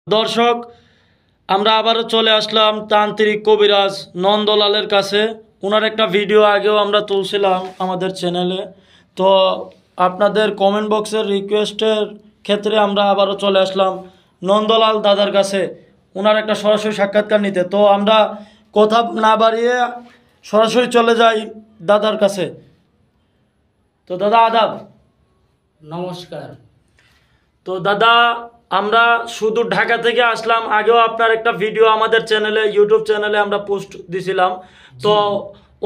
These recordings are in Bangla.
দর্শক, আমরা আবারও চলে আসলাম তান্ত্রিক কবিরাজ নন্দলালের কাছে। ওনার একটা ভিডিও আগেও আমরা তুলছিলাম আমাদের চ্যানেলে। তো আপনাদের কমেন্ট বক্সের রিকোয়েস্টের ক্ষেত্রে আমরা আবারও চলে আসলাম নন্দলাল দাদার কাছে ওনার একটা সরাসরি সাক্ষাৎকার নিতে। তো আমরা কথা না বাড়িয়ে সরাসরি চলে যাই দাদার কাছে। তো দাদা আদাব। নমস্কার। তো দাদা, আমরা শুধু ঢাকা থেকে আসলাম। আগেও আপনার একটা ভিডিও আমাদের চ্যানেলে, ইউটিউব চ্যানেলে আমরা পোস্ট দিছিলাম। তো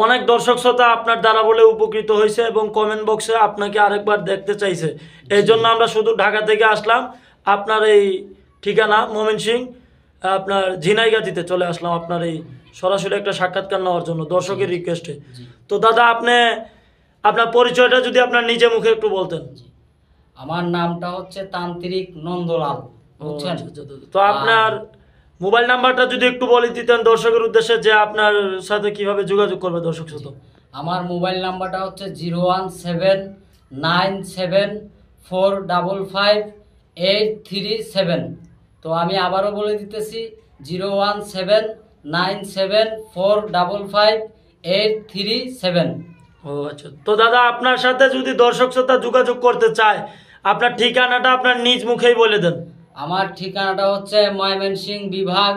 অনেক দর্শক শ্রোতা আপনার দ্বারা বলে উপকৃত হয়েছে এবং কমেন্ট বক্সে আপনাকে আরেকবার দেখতে চাইছে। এই জন্য আমরা শুধু ঢাকা থেকে আসলাম। আপনার এই ঠিকানা ময়মনসিংহ, আপনার ঝিনাইগাতিতে চলে আসলাম আপনার এই সরাসরি একটা সাক্ষাৎকার নেওয়ার জন্য দর্শকের রিকোয়েস্টে। তো দাদা, আপনি আপনার পরিচয়টা যদি আপনার নিজে মুখে একটু বলতেন। আমার নামটা হচ্ছে তান্ত্রিক নন্দলাল, বুঝছেন? তো আপনার মোবাইল নাম্বারটা যদি একটু বলে দিতেন দর্শকের উদ্দেশ্যে, যে আপনার সাথে কিভাবে যোগাযোগ করবে দর্শক শ্রোতা। আমার মোবাইল নাম্বারটা হচ্ছে 01797455837। তো আমি আবারও বলে দিতেছি 01797455837। ও আচ্ছা। তো দাদা, আপনার সাথে যদি দর্শক শ্রোতা যোগাযোগ করতে চায়, আপনার ঠিকানাটা আপনার নিজ মুখেই বলে দেন। আমার ঠিকানাটা হচ্ছে ময়মনসিংহ বিভাগ,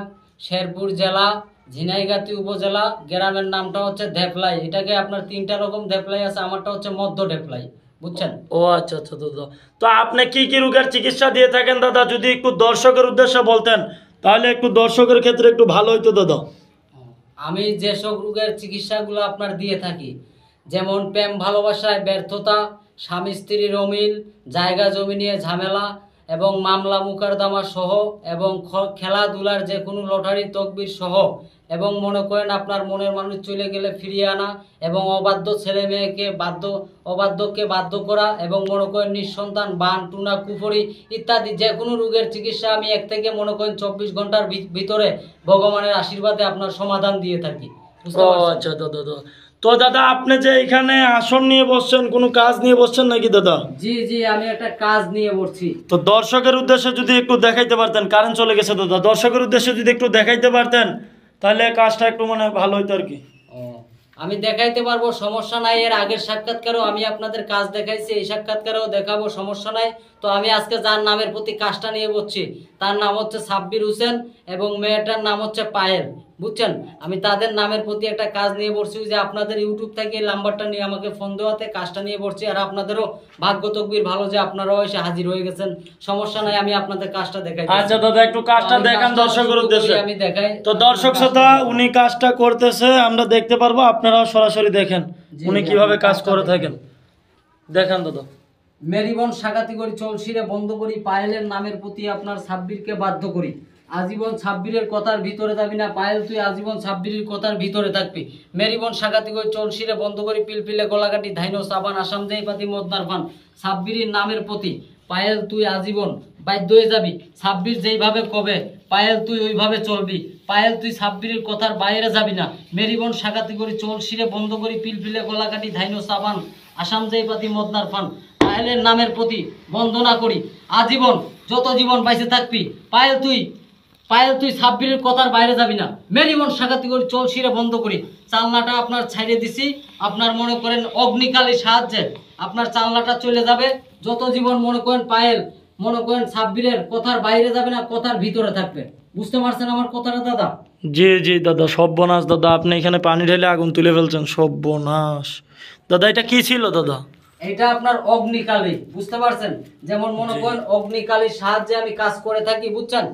শেরপুর জেলা, ঝিনাইগাতি উপজেলা। গ্রামের নামটা হচ্ছে ধেপলাই। এটাকে আপনার তিনটা রকম ধেপলাই আছে, আমারটা হচ্ছে মধ্য ধেপলাই, বুঝছেন? ও আচ্ছা আচ্ছা দাদা। তো আপনি কি কি রোগের চিকিৎসা দিয়ে থাকেন দাদা, যদি একটু দর্শকের উদ্দেশ্যে বলতেন তাহলে একটু দর্শকের ক্ষেত্রে একটু ভালো হইতো দাদা। আমি যেসব রোগের চিকিৎসাগুলো আপনার দিয়ে থাকি, যেমন প্রেম ভালোবাসায় ব্যর্থতা, স্বামী স্ত্রীর অমিল, জায়গা জমি নিয়ে ঝামেলা এবং মামলা মোকদ্দমা সহ, এবং খেলাধুলার যে কোনো লটারি তকবির সহ, এবং মনে করেন আপনার মনের মানুষ চলে গেলে ফিরিয়ে আনা, এবং অবাধ্য ছেলে মেয়েকে অবাধ্যকে বাধ্য করা, এবং মনে করেন নিঃসন্তান, বান টুনা কুফরি ইত্যাদি যে কোনো রোগের চিকিৎসা আমি এক থেকে মনে করেন 24 ঘন্টার ভিতরে ভগবানের আশীর্বাদে আপনার সমাধান দিয়ে থাকি। ও আচ্ছা দাদা। তো দাদা, আপনি যে এখানে আসন নিয়ে বসছেন, কোনো কাজ নিয়ে বসছেন নাকি দাদা? জি জি, আমি একটা কাজ নিয়ে বসছি। তো দর্শকের উদ্দেশ্যে যদি একটু দেখাইতে পারতেন, কারেন্ট চলে গেছে দাদা, দর্শকের উদ্দেশ্যে যদি একটু দেখাইতে পারতেন তাহলে কাজটা একটু মানে ভালো হইতো আর কি। আমি দেখাইতে পারবো, সমস্যা নাই। এর আগের সাক্ষাৎকারও আমি আপনাদের কাজ দেখাইছি, এই সাক্ষাৎকারেও দেখাবো, সমস্যা নাই। তো আমি আজকে যার নামের প্রতি কাজটা নিয়ে বসছি তার নাম হচ্ছে সাব্বির হোসেন এবং মেয়েটার নাম হচ্ছে পায়েল, বুঝছেন? আমি তাদের নামের প্রতি একটা কাজ নিয়ে বসছি, যে আপনাদের ইউটিউব থেকে এই নাম্বারটা নিয়ে আমাকে ফোন দেওয়াতে কাজটা নিয়ে বসছি। আর আপনাদেরও ভাগ্য তকদির ভালো যে আপনারাও এসে হাজির হয়ে গেছেন। সমস্যা নাই, আমি আপনাদের কাজটা দেখাই। আচ্ছা দাদা, একটু কাজটা দেখান দর্শকের উদ্দেশ্যে। আমি দেখাই। তো দর্শক শ্রোতা, উনি কাজটা করতেছে, আমরা দেখতে পারবো, আপনারাও সরাসরি দেখেন উনি কিভাবে কাজ করে থাকেন। দেখেন দাদা। মেরিবন সাগাতি করি, চলশিরে বন্ধ করি, পায়েলের নামের প্রতি আপনার সাব্বিরকে বাধ্য করি। আজীবন সাব্বিরের কথার ভিতরে যাবি না, পায়েল তুই আজীবন সাব্বিরের কথার ভিতরে থাকবি। মেরিবন সাগাতি করি, চলশিরে বন্ধ করি, পিলপিলে গলাকাটি ধাইনো সাবান আসাম দেই পাতি মদনার ফান। সাব্বিরের নামের প্রতি পায়েল তুই আজীবন বাধ্য হয়ে যাবি। সাব্বির যেইভাবে কবে পায়েল তুই ওইভাবে চলবি। পায়েল তুই সাব্বিরের কথার বাইরে যাবি না। মেরিবন সাগাতি করি, চলশিরে বন্ধ করি, পিলপিলে গলাকাটি ধাইনো সাবান আসাম যেই পাতি মদনার ফান। পায়েলের নামের প্রতি বন্দনা করি আজীবন, যত জীবন বাইসে থাকবি। পায়েল তুই সাব্বিরের কথার বাইরে যাবি না। মেরিবন সাগাতি করি, চলশিরে বন্ধ করি। চালনাটা আপনার ছাইড়ে দিছি, আপনার মনে করেন অগ্নিকালীর সাহায্যে আপনার চালনাটা চলে যাবে। যত জীবন মনে করেন পায়েল মনে করেন সাব্বিরের কথার বাইরে যাবে না, কথার ভিতরে থাকবে। বুঝতে পারছেন আমার কথাটা দাদা? জি জি দাদা, সর্বনাশ দাদা, আপনি এখানে পানি ঢেলে আগুন তুলে ফেলছেন, সর্বনাশ দাদা। এটা কি ছিল দাদা? এটা আপনার অগ্নিকালী, বুঝতে পারছেন? যেমন মনে করেন অগ্নিকালীর সাহায্যে আমি কাজ করে থাকি, বুঝছেন?